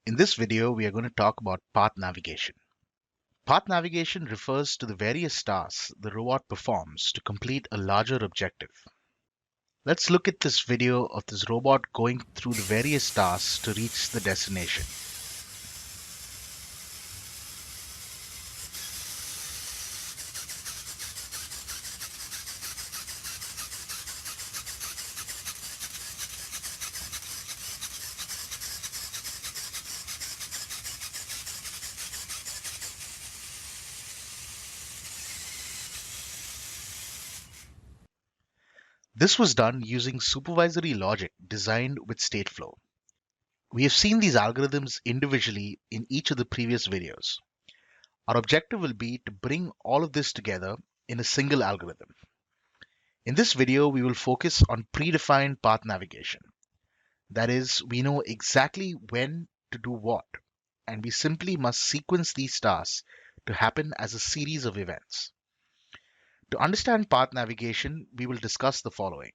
In this video, we are going to talk about path navigation. Path navigation refers to the various tasks the robot performs to complete a larger objective. Let's look at this video of this robot going through the various tasks to reach the destination. This was done using supervisory logic designed with stateflow. We have seen these algorithms individually in each of the previous videos. Our objective will be to bring all of this together in a single algorithm. In this video, we will focus on predefined path navigation. That is, we know exactly when to do what, and we simply must sequence these tasks to happen as a series of events. To understand path navigation, we will discuss the following.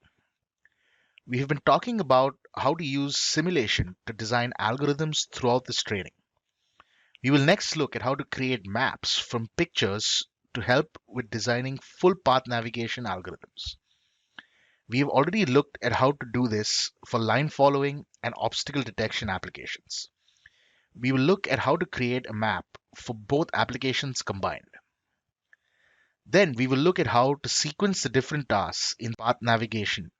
We have been talking about how to use simulation to design algorithms throughout this training. We will next look at how to create maps from pictures to help with designing full path navigation algorithms. We have already looked at how to do this for line following and obstacle detection applications. We will look at how to create a map for both applications combined. Then we will look at how to sequence the different tasks in path navigation.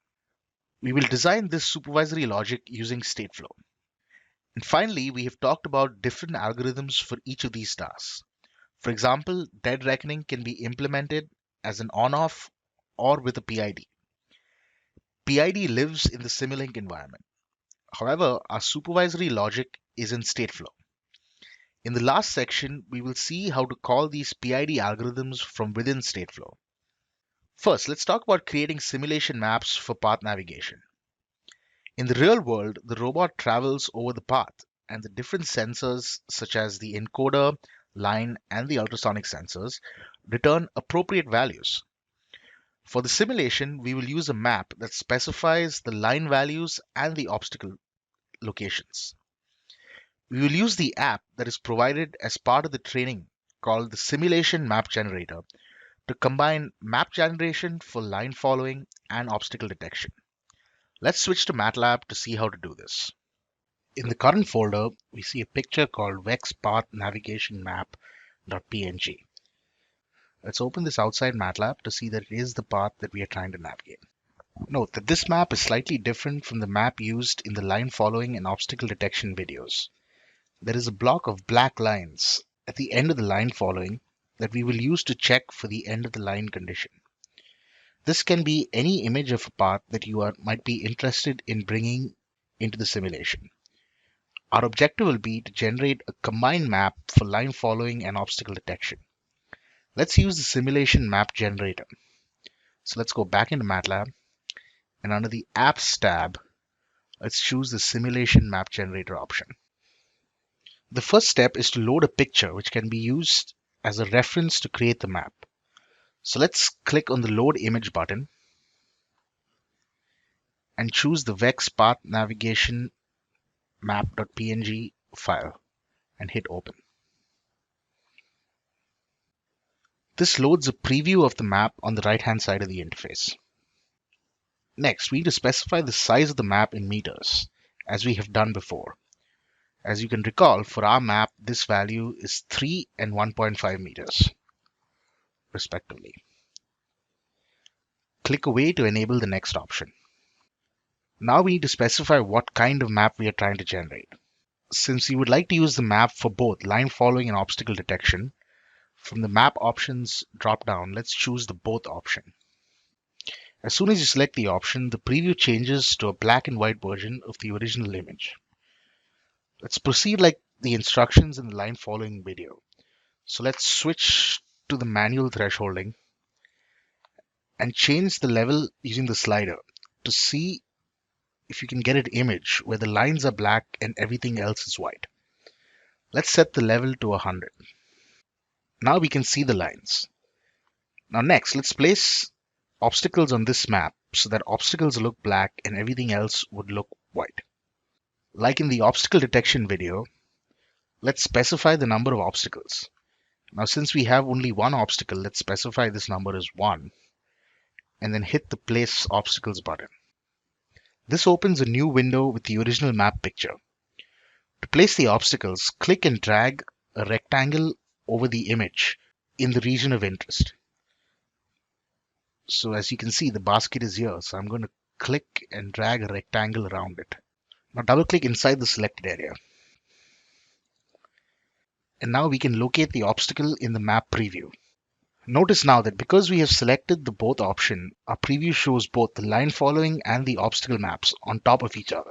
We will design this supervisory logic using stateflow. And finally, we have talked about different algorithms for each of these tasks. For example, dead reckoning can be implemented as an on-off or with a PID. PID lives in the Simulink environment. However, our supervisory logic is in stateflow. In the last section, we will see how to call these PID algorithms from within stateflow. First, let's talk about creating simulation maps for path navigation. In the real world, the robot travels over the path, and the different sensors, such as the encoder, line, and the ultrasonic sensors, return appropriate values. For the simulation, we will use a map that specifies the line values and the obstacle locations. We will use the app that is provided as part of the training called the Simulation Map Generator to combine map generation for line following and obstacle detection. Let's switch to MATLAB to see how to do this. In the current folder, we see a picture called Vex Path Navigation Map.png. Let's open this outside MATLAB to see that it is the path that we are trying to navigate. Note that this map is slightly different from the map used in the line following and obstacle detection videos. There is a block of black lines at the end of the line following that we will use to check for the end of the line condition. This can be any image of a path that you might be interested in bringing into the simulation. Our objective will be to generate a combined map for line following and obstacle detection. Let's use the simulation map generator. So let's go back into MATLAB, and under the apps tab, let's choose the simulation map generator option. The first step is to load a picture which can be used as a reference to create the map. So let's click on the load image button and choose the Vex Path Navigation Map.png file and hit open. This loads a preview of the map on the right hand side of the interface. Next, we need to specify the size of the map in meters, as we have done before. As you can recall, for our map, this value is 3 and 1.5 meters, respectively. Click away to enable the next option. Now we need to specify what kind of map we are trying to generate. Since you would like to use the map for both line following and obstacle detection, from the map options drop-down, let's choose the both option. As soon as you select the option, the preview changes to a black and white version of the original image. Let's proceed like the instructions in the line following video. So let's switch to the manual thresholding and change the level using the slider to see if you can get an image where the lines are black and everything else is white. Let's set the level to 100. Now we can see the lines. Now next, let's place obstacles on this map so that obstacles look black and everything else would look white. Like in the obstacle detection video, let's specify the number of obstacles. Now, since we have only one obstacle, let's specify this number as 1 and then hit the Place Obstacles button. This opens a new window with the original map picture. To place the obstacles, click and drag a rectangle over the image in the region of interest. So as you can see, the basket is here. So I'm going to click and drag a rectangle around it. Now double click inside the selected area. And now we can locate the obstacle in the map preview. Notice now that because we have selected the both option, our preview shows both the line following and the obstacle maps on top of each other.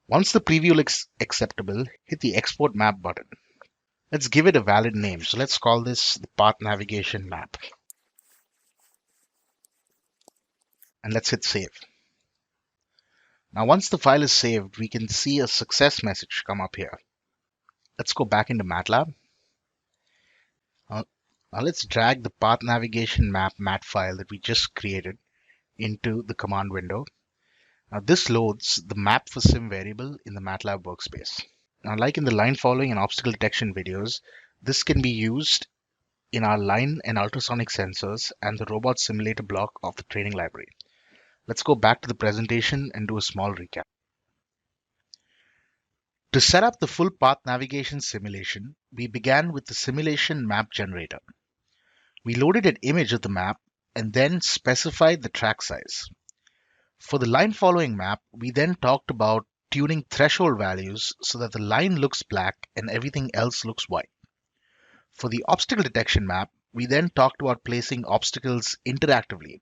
Once the preview looks acceptable, hit the Export Map button. Let's give it a valid name. So let's call this the Path Navigation Map. And let's hit Save. Now once the file is saved, we can see a success message come up here. Let's go back into MATLAB. Now let's drag the Path Navigation Map mat file that we just created into the command window. Now this loads the map for sim variable in the MATLAB workspace. Now like in the line following and obstacle detection videos, this can be used in our line and ultrasonic sensors and the robot simulator block of the training library. Let's go back to the presentation and do a small recap. To set up the full path navigation simulation, we began with the simulation map generator. We loaded an image of the map and then specified the track size. For the line following map, we then talked about tuning threshold values so that the line looks black and everything else looks white. For the obstacle detection map, we then talked about placing obstacles interactively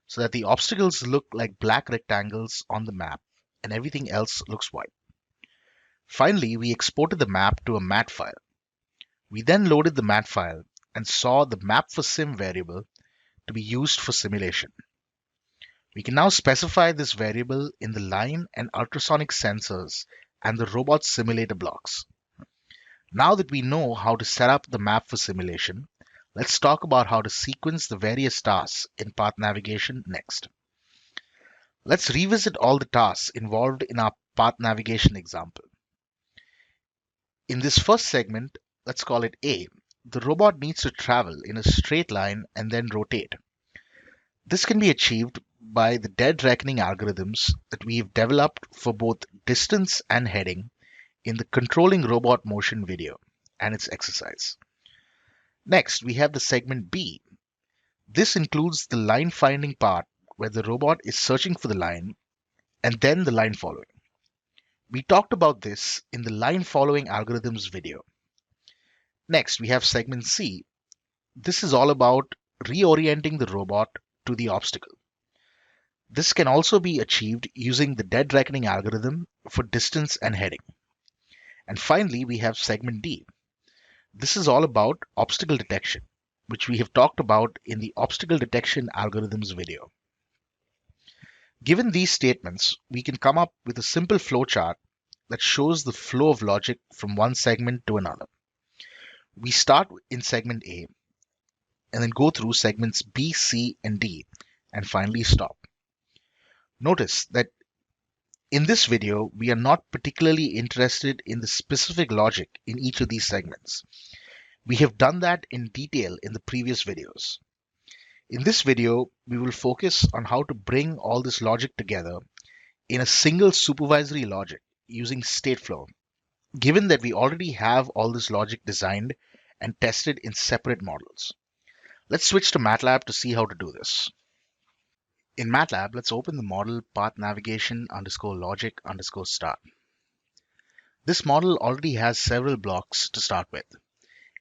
so that the obstacles look like black rectangles on the map and everything else looks white. Finally, we exported the map to a mat file. We then loaded the mat file and saw the map for sim variable to be used for simulation. We can now specify this variable in the line and ultrasonic sensors and the robot simulator blocks. Now that we know how to set up the map for simulation, let's talk about how to sequence the various tasks in path navigation next. Let's revisit all the tasks involved in our path navigation example. In this first segment, let's call it A, the robot needs to travel in a straight line and then rotate. This can be achieved by the dead reckoning algorithms that we've developed for both distance and heading in the Controlling Robot Motion video and its exercise. Next, we have the segment B. This includes the line finding part where the robot is searching for the line and then the line following. We talked about this in the line following algorithms video. Next, we have segment C. This is all about reorienting the robot to the obstacle. This can also be achieved using the dead reckoning algorithm for distance and heading. And finally, we have segment D. This is all about obstacle detection, which we have talked about in the obstacle detection algorithms video. Given these statements, we can come up with a simple flowchart that shows the flow of logic from one segment to another. We start in segment A and then go through segments B, C, and D, and finally stop. Notice that in this video, we are not particularly interested in the specific logic in each of these segments. We have done that in detail in the previous videos. In this video, we will focus on how to bring all this logic together in a single supervisory logic using stateflow, given that we already have all this logic designed and tested in separate models. Let's switch to MATLAB to see how to do this. In MATLAB, let's open the model path navigation _logic _start. This model already has several blocks to start with.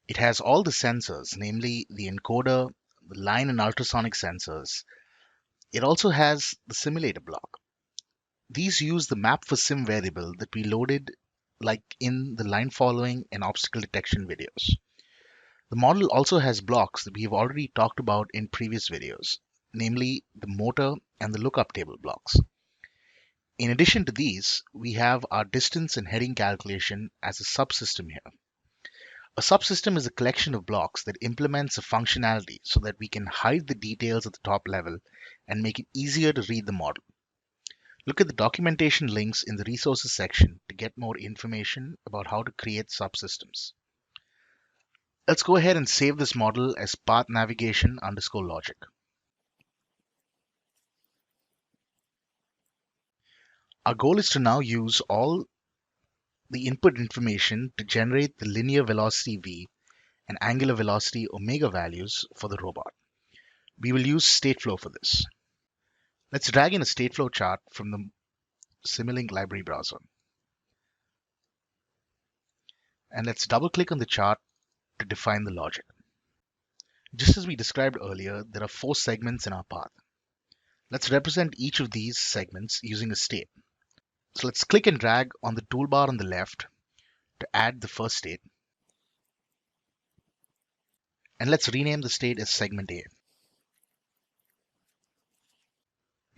It has all the sensors, namely the encoder, the line and ultrasonic sensors. It also has the simulator block. These use the map for sim variable that we loaded like in the line following and obstacle detection videos. The model also has blocks that we have already talked about in previous videos, namely the motor and the lookup table blocks. In addition to these, we have our distance and heading calculation as a subsystem here. A subsystem is a collection of blocks that implements a functionality so that we can hide the details at the top level and make it easier to read the model. Look at the documentation links in the resources section to get more information about how to create subsystems. Let's go ahead and save this model as path navigation underscore logic. Our goal is to now use all the input information to generate the linear velocity v and angular velocity omega values for the robot. We will use stateflow for this. Let's drag in a stateflow chart from the Simulink library browser. And let's double click on the chart to define the logic. Just as we described earlier, there are 4 segments in our path. Let's represent each of these segments using a state. So let's click and drag on the toolbar on the left to add the first state. And let's rename the state as segment A.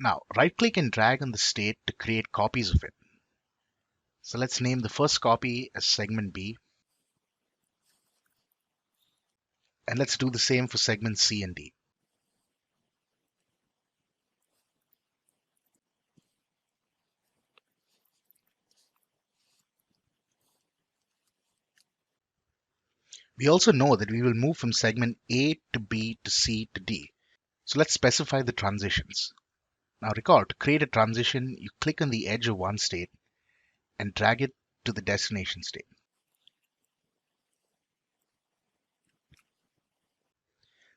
Now, right-click and drag on the state to create copies of it. So let's name the first copy as segment B. And let's do the same for segments C and D. We also know that we will move from segment A to B to C to D. So let's specify the transitions. Now recall, to create a transition, you click on the edge of one state and drag it to the destination state.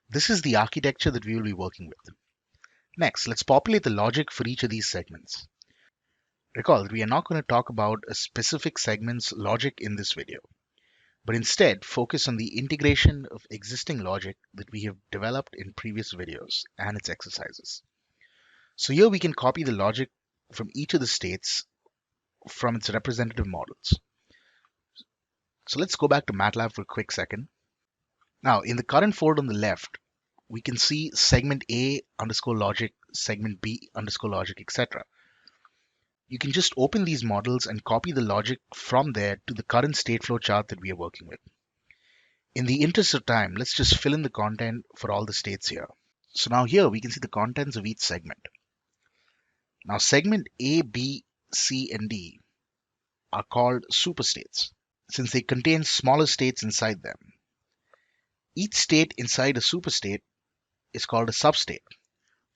This is the architecture that we will be working with. Next, let's populate the logic for each of these segments. Recall that we are not going to talk about a specific segment's logic in this video, but instead focus on the integration of existing logic that we have developed in previous videos and its exercises. So here we can copy the logic from each of the states from its representative models. So let's go back to MATLAB for a quick second. Now, in the current folder on the left, we can see segment A underscore logic, segment B underscore logic, etc. You can just open these models and copy the logic from there to the current stateflow chart that we are working with. In the interest of time, let's just fill in the content for all the states here. So now here we can see the contents of each segment. Now segment A, B, C, and D are called superstates since they contain smaller states inside them. Each state inside a superstate is called a substate.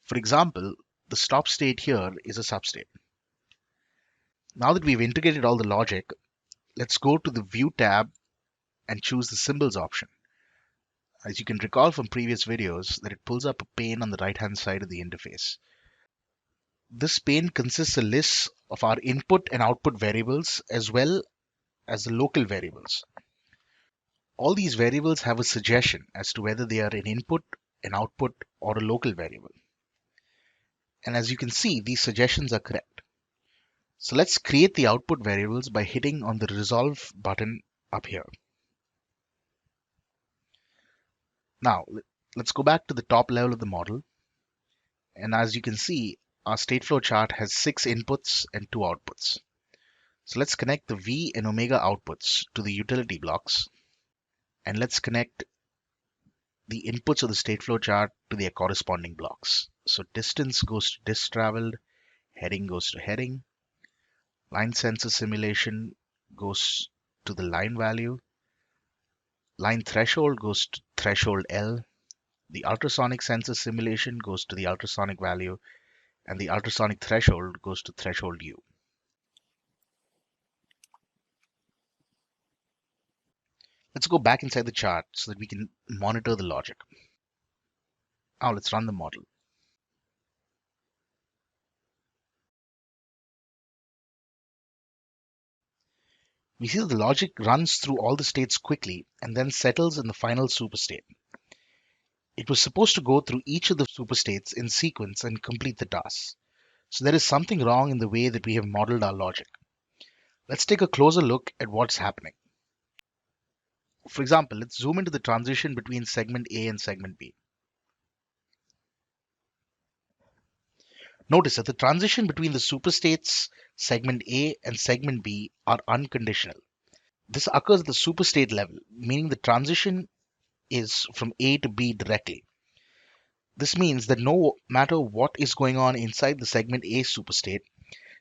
For example, the stop state here is a substate. Now that we've integrated all the logic, let's go to the View tab and choose the Symbols option. As you can recall from previous videos, that it pulls up a pane on the right-hand side of the interface. This pane consists of lists of our input and output variables as well as the local variables. All these variables have a suggestion as to whether they are an input, an output, or a local variable. And as you can see, these suggestions are correct. So let's create the output variables by hitting on the Resolve button up here. Now, let's go back to the top level of the model. And as you can see, our stateflow chart has 6 inputs and 2 outputs. So let's connect the V and omega outputs to the utility blocks. And let's connect the inputs of the stateflow chart to their corresponding blocks. So distance goes to dist traveled, heading goes to heading, line sensor simulation goes to the line value, line threshold goes to threshold L, the ultrasonic sensor simulation goes to the ultrasonic value, and the ultrasonic threshold goes to threshold U. Let's go back inside the chart so that we can monitor the logic. Now let's run the model. We see that the logic runs through all the states quickly and then settles in the final superstate. It was supposed to go through each of the superstates in sequence and complete the task. So there is something wrong in the way that we have modeled our logic. Let's take a closer look at what's happening. For example, let's zoom into the transition between segment A and segment B. Notice that the transition between the superstates segment A and segment B are unconditional. This occurs at the superstate level, meaning the transition is from A to B directly. This means that no matter what is going on inside the segment A superstate,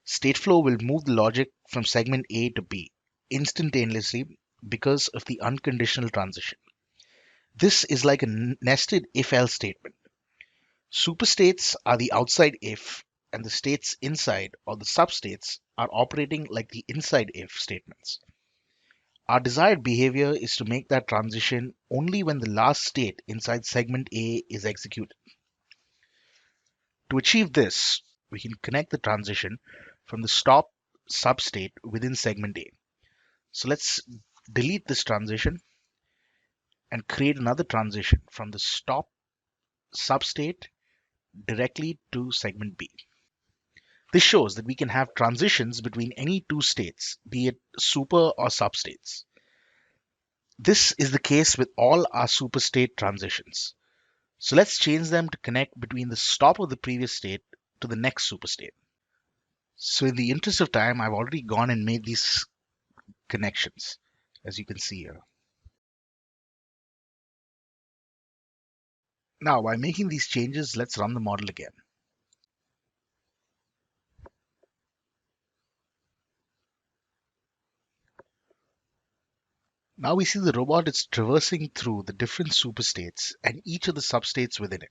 Stateflow will move the logic from segment A to B instantaneously because of the unconditional transition. This is like a nested if-else statement. Superstates are the outside if, and the states inside, or the substates, are operating like the inside if statements. Our desired behavior is to make that transition only when the last state inside segment A is executed. To achieve this, we can connect the transition from the stop substate within segment A. So let's delete this transition and create another transition from the stop substate directly to segment B. This shows that we can have transitions between any two states, be it super or substates. This is the case with all our superstate transitions. So let's change them to connect between the stop of the previous state to the next superstate. So in the interest of time, I've already gone and made these connections, as you can see here. Now, by making these changes, let's run the model again. Now we see the robot is traversing through the different superstates and each of the substates within it.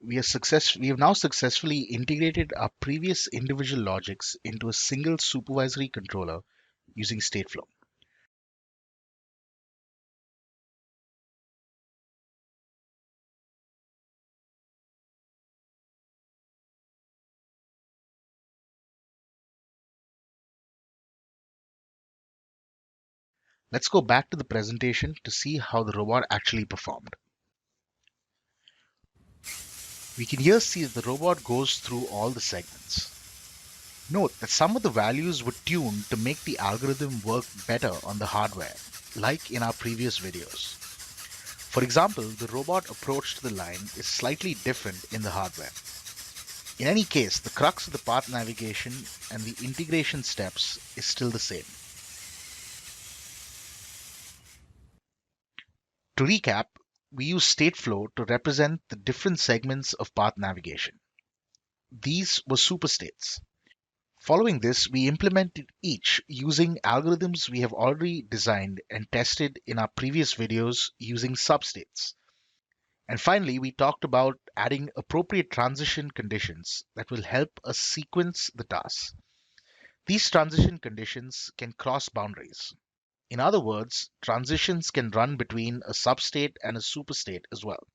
We have now successfully integrated our previous individual logics into a single supervisory controller using Stateflow. Let's go back to the presentation to see how the robot actually performed. We can here see that the robot goes through all the segments. Note that some of the values were tuned to make the algorithm work better on the hardware, like in our previous videos. For example, the robot approach to the line is slightly different in the hardware. In any case, the crux of the path navigation and the integration steps is still the same. To recap, we use Stateflow to represent the different segments of path navigation. These were superstates. Following this, we implemented each using algorithms we have already designed and tested in our previous videos using substates. And finally, we talked about adding appropriate transition conditions that will help us sequence the tasks. These transition conditions can cross boundaries. In other words, transitions can run between a substate and a superstate as well.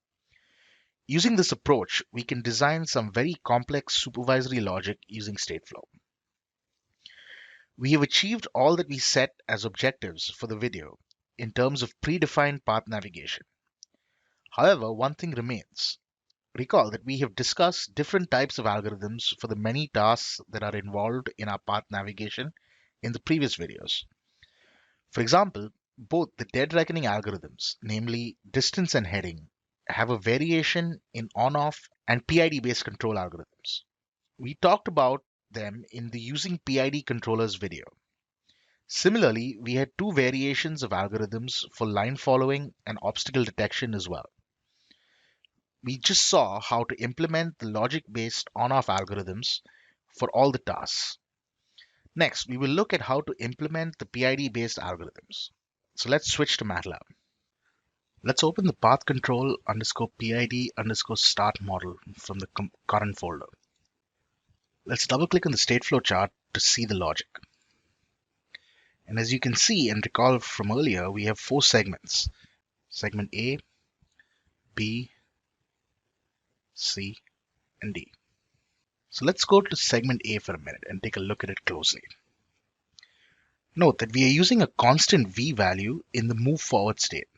Using this approach, we can design some very complex supervisory logic using Stateflow. We have achieved all that we set as objectives for the video in terms of predefined path navigation. However, one thing remains. Recall that we have discussed different types of algorithms for the many tasks that are involved in our path navigation in the previous videos. For example, both the dead reckoning algorithms, namely distance and heading, have a variation in on-off and PID-based control algorithms. We talked about them in the using PID controllers video. Similarly, we had two variations of algorithms for line following and obstacle detection as well. We just saw how to implement the logic-based on-off algorithms for all the tasks. Next, we will look at how to implement the PID-based algorithms. So let's switch to MATLAB. Let's open the path control underscore PID underscore start model from the current folder. Let's double click on the Stateflow chart to see the logic. And as you can see and recall from earlier, we have four segments. Segment A, B, C, and D. So let's go to segment A for a minute and take a look at it closely. Note that we are using a constant V value in the move forward state.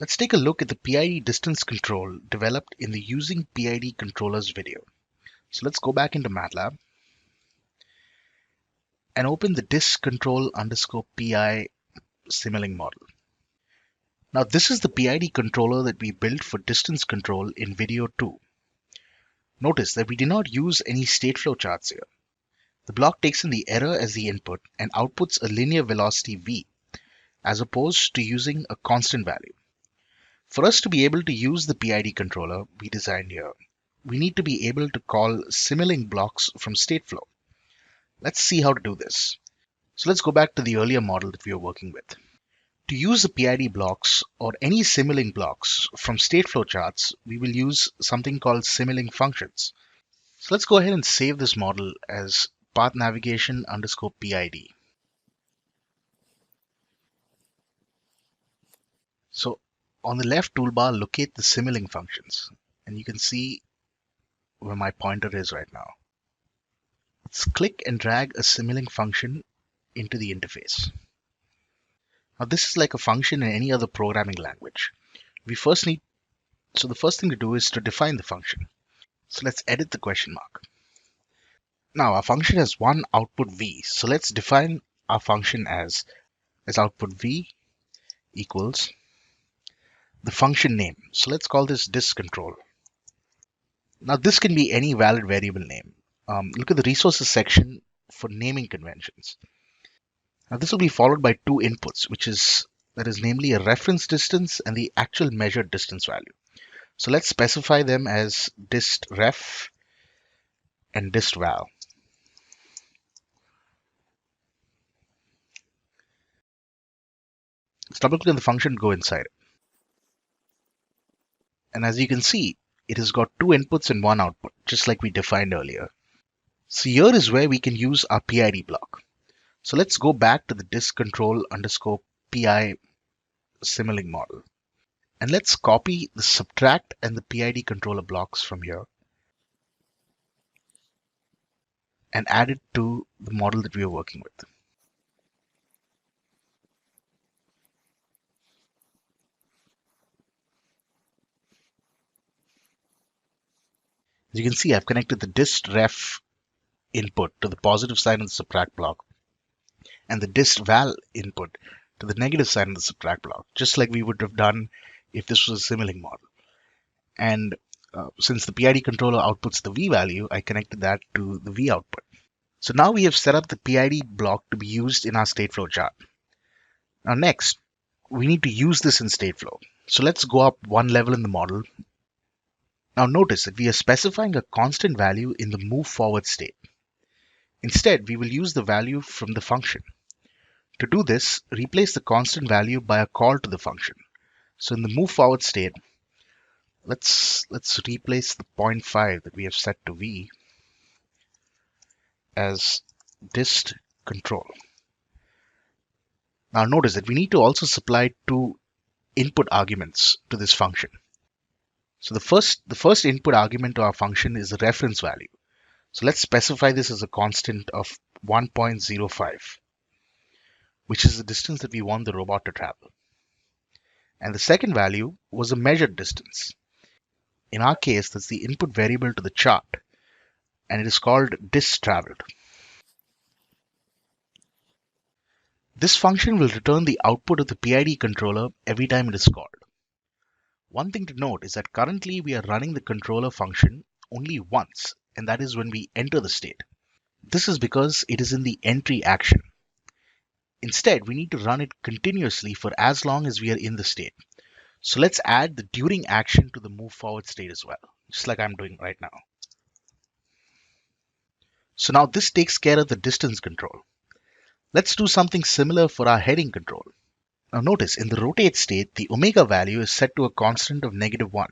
Let's take a look at the PID distance control developed in the using PID controllers video. So let's go back into MATLAB and open the disk control underscore PI Simulink model. Now this is the PID controller that we built for distance control in video 2. Notice that we did not use any Stateflow charts here. The block takes in the error as the input and outputs a linear velocity v, as opposed to using a constant value. For us to be able to use the PID controller we designed here, we need to be able to call Simulink blocks from stateflow. Let's see how to do this. So let's go back to the earlier model that we were working with. To use the PID blocks or any Simulink blocks from stateflow charts, we will use something called Simulink functions. So let's go ahead and save this model as path navigation underscore PID. So on the left toolbar, locate the Simulink functions, and you can see where my pointer is right now. Let's click and drag a Simulink function into the interface. Now this is like a function in any other programming language. The first thing to do is to define the function. So let's edit the question mark. Now our function has one output v. So let's define our function as output v equals the function name. So let's call this discontrol. Now this can be any valid variable name. Look at the resources section for naming conventions. Now this will be followed by two inputs, that is namely a reference distance and the actual measured distance value. So let's specify them as distref and distval. Let's double click on the function, go inside it. And as you can see, it has got two inputs and one output, just like we defined earlier. So here is where we can use our PID block. So let's go back to the discontrol underscore PI Simulink model. And let's copy the subtract and the PID controller blocks from here and add it to the model that we are working with. As you can see, I've connected the distref input to the positive side of the subtract block and the distval input to the negative side of the subtract block, just like we would have done if this was a Simulink model. And since the PID controller outputs the V value, I connected that to the V output. So now we have set up the PID block to be used in our stateflow chart. Now next, we need to use this in stateflow. So let's go up one level in the model. Now notice that we are specifying a constant value in the move forward state. Instead, we will use the value from the function. To do this, replace the constant value by a call to the function. So in the move forward state, let's replace the 0.5 that we have set to V as dist control. Now notice that we need to also supply two input arguments to this function. So the first input argument to our function is the reference value. So let's specify this as a constant of 1.05, which is the distance that we want the robot to travel. And the second value was a measured distance. In our case, that's the input variable to the chart, and it is called distraveled. This function will return the output of the PID controller every time it is called. One thing to note is that currently we are running the controller function only once, and that is when we enter the state. This is because it is in the entry action. Instead, we need to run it continuously for as long as we are in the state. So let's add the during action to the move forward state as well, just like I'm doing right now. So now this takes care of the distance control. Let's do something similar for our heading control. Now notice in the rotate state, the omega value is set to a constant of -1.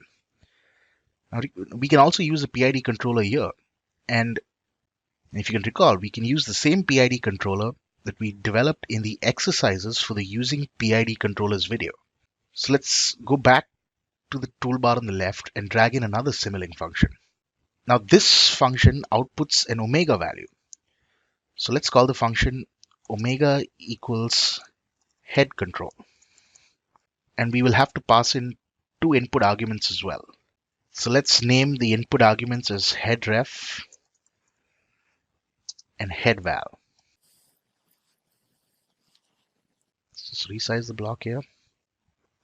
Now we can also use a PID controller here. And if you can recall, we can use the same PID controller that we developed in the exercises for the using PID controllers video. So let's go back to the toolbar on the left and drag in another Simulink function. Now this function outputs an omega value. So let's call the function omega equals head control. And we will have to pass in two input arguments as well. So let's name the input arguments as head ref and head val. Let's just resize the block here.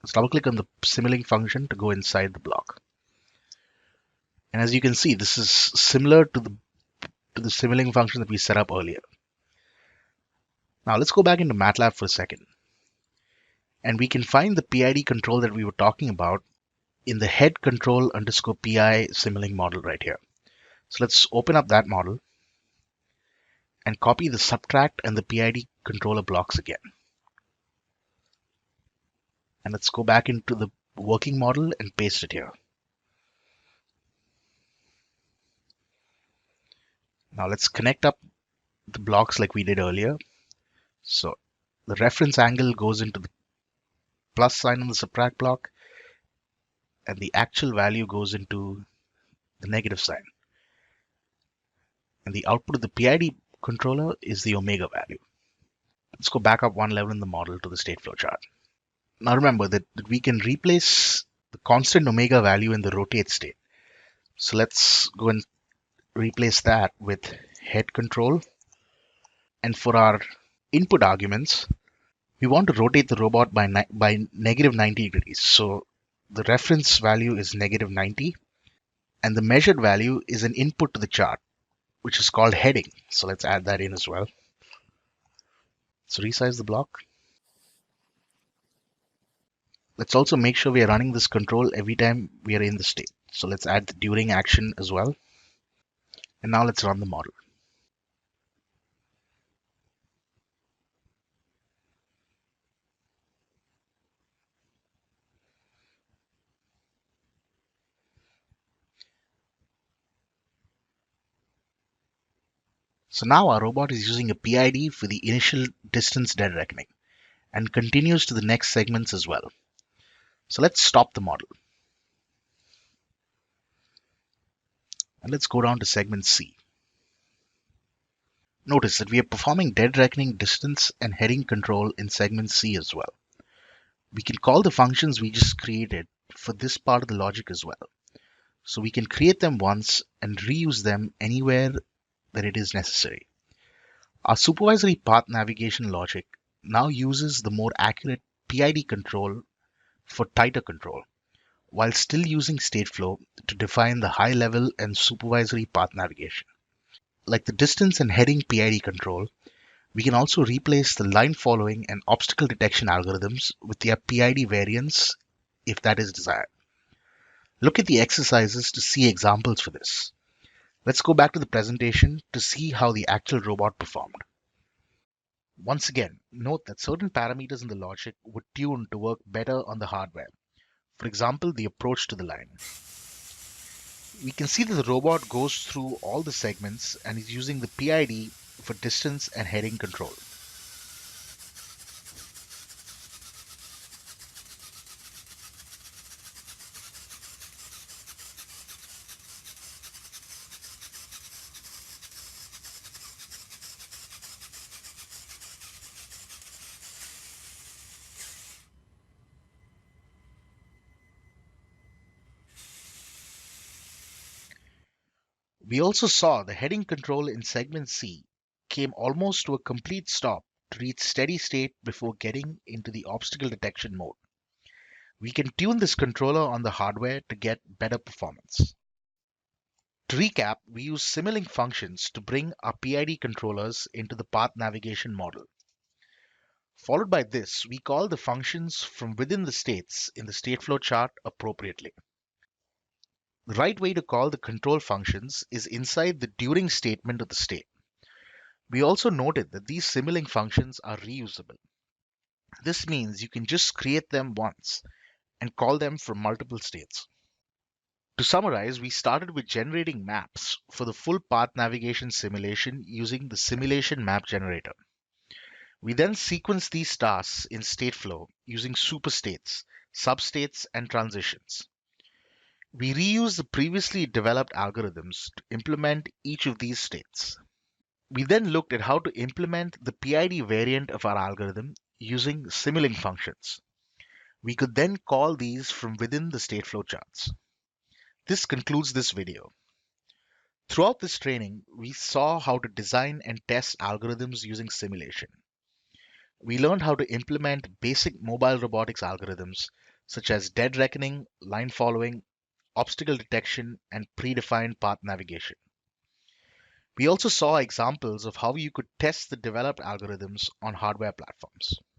Let's double click on the Simulink function to go inside the block. And as you can see, this is similar to the Simulink function that we set up earlier. Now let's go back into MATLAB for a second. And we can find the PID control that we were talking about in the head control underscore PI Simulink model right here. So let's open up that model and copy the subtract and the PID controller blocks again. And let's go back into the working model and paste it here. Now let's connect up the blocks like we did earlier. So the reference angle goes into the plus sign on the subtract block, and the actual value goes into the negative sign. And the output of the PID controller is the omega value. Let's go back up one level in the model to the state flow chart. Now remember that we can replace the constant omega value in the rotate state. So let's go and replace that with head control. And for our input arguments, we want to rotate the robot by negative 90 degrees. So the reference value is negative 90, and the measured value is an input to the chart, which is called heading. So let's add that in as well. So resize the block. Let's also make sure we are running this control every time we are in the state. So let's add the during action as well. And now let's run the model. So now our robot is using a PID for the initial distance dead reckoning and continues to the next segments as well. So let's stop the model. And let's go down to segment C. Notice that we are performing dead reckoning distance and heading control in segment C as well. We can call the functions we just created for this part of the logic as well. So we can create them once and reuse them anywhere that it is necessary. Our supervisory path navigation logic now uses the more accurate PID control for tighter control, while still using state flow to define the high level and supervisory path navigation. Like the distance and heading PID control, we can also replace the line following and obstacle detection algorithms with their PID variants if that is desired. Look at the exercises to see examples for this. Let's go back to the presentation to see how the actual robot performed. Once again, note that certain parameters in the logic would tune to work better on the hardware. For example, the approach to the line. We can see that the robot goes through all the segments and is using the PID for distance and heading control. We also saw the heading control in segment C came almost to a complete stop to reach steady state before getting into the obstacle detection mode. We can tune this controller on the hardware to get better performance. To recap, we use Simulink functions to bring our PID controllers into the path navigation model. Followed by this, we call the functions from within the states in the state flow chart appropriately. The right way to call the control functions is inside the during statement of the state. We also noted that these Simulink functions are reusable. This means you can just create them once and call them from multiple states. To summarize, we started with generating maps for the full path navigation simulation using the simulation map generator. We then sequenced these tasks in stateflow using superstates, substates, and transitions. We reused the previously developed algorithms to implement each of these states. We then looked at how to implement the PID variant of our algorithm using Simulink functions. We could then call these from within the state flow charts. This concludes this video. Throughout this training, we saw how to design and test algorithms using simulation. We learned how to implement basic mobile robotics algorithms such as dead reckoning, line following, obstacle detection, and predefined path navigation. We also saw examples of how you could test the developed algorithms on hardware platforms.